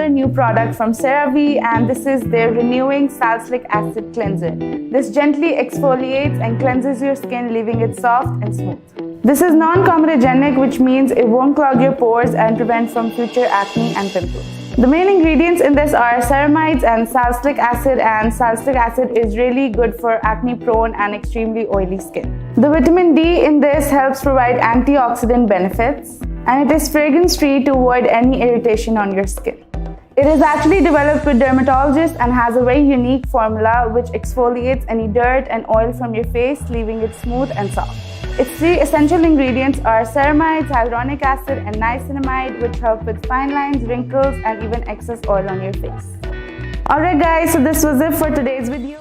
another new product from CeraVe, and this is their Renewing Salicylic Acid Cleanser. This gently exfoliates and cleanses your skin, leaving it soft and smooth. This is non-comedogenic, which means it won't clog your pores and prevent from future acne and pimples. The main ingredients in this are ceramides and salicylic acid is really good for acne-prone and extremely oily skin. The vitamin D in this helps provide antioxidant benefits, and it is fragrance-free to avoid any irritation on your skin. It is actually developed with dermatologists and has a very unique formula which exfoliates any dirt and oil from your face, leaving it smooth and soft. Its 3 essential ingredients are ceramides, hyaluronic acid, and niacinamide, which help with fine lines, wrinkles, and even excess oil on your face. Alright guys, so this was it for today's video.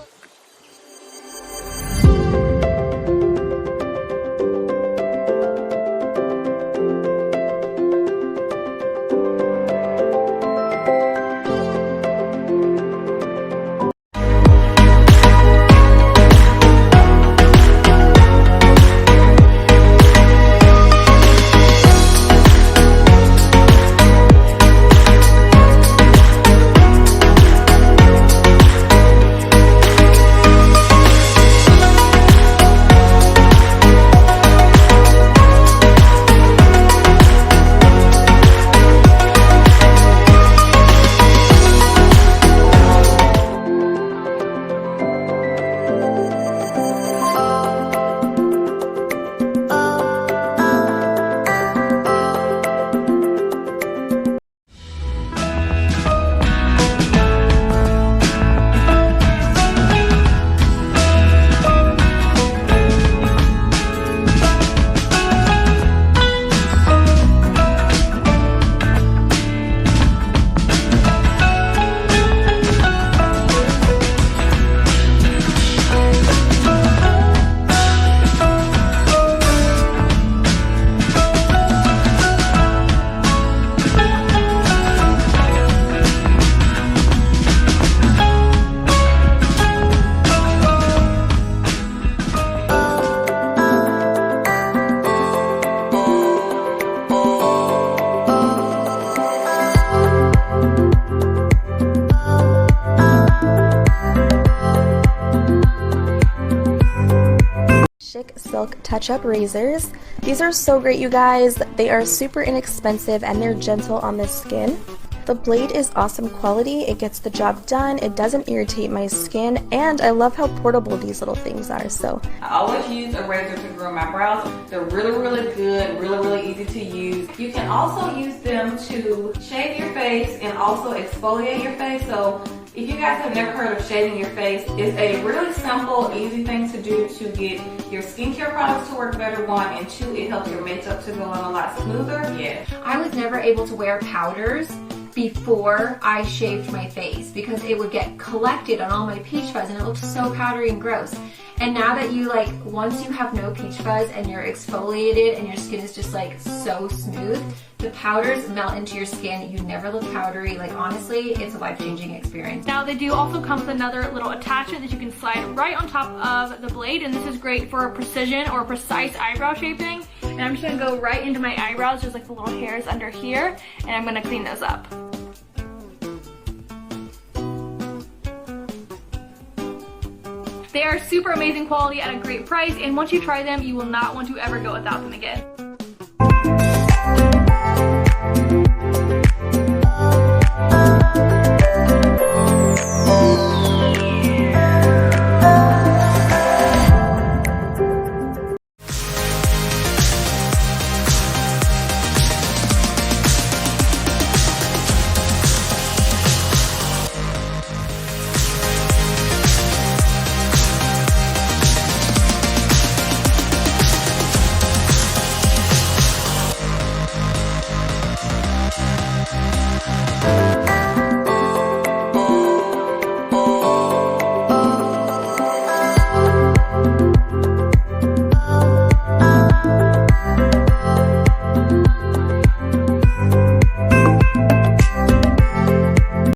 Schick Silk Touch-Up Razors. These are so great, you guys. They are super inexpensive and they're gentle on the skin. The blade is awesome quality, it gets the job done, it doesn't irritate my skin, and I love how portable these little things are. So I always use a razor to grow my brows. They're really good, really easy to use. You can also use them to shave your face and also exfoliate your face. So if you guys have never heard of shaving your face, it's a really simple, easy thing to do to get your skincare products to work better, 1, and 2, it helps your makeup to go on a lot smoother. Yeah. I was never able to wear powders before I shaved my face because it would get collected on all my peach fuzz and it looked so powdery and gross. And now that you once you have no peach fuzz and you're exfoliated and your skin is just so smooth, the powders melt into your skin. You never look powdery. Honestly, it's a life-changing experience. Now they do also come with another little attachment that you can slide right on top of the blade, and this is great for precision or precise eyebrow shaping. And I'm just gonna go right into my eyebrows, just the little hairs under here, and I'm gonna clean those up. They are super amazing quality at a great price, and once you try them, you will not want to ever go without them again.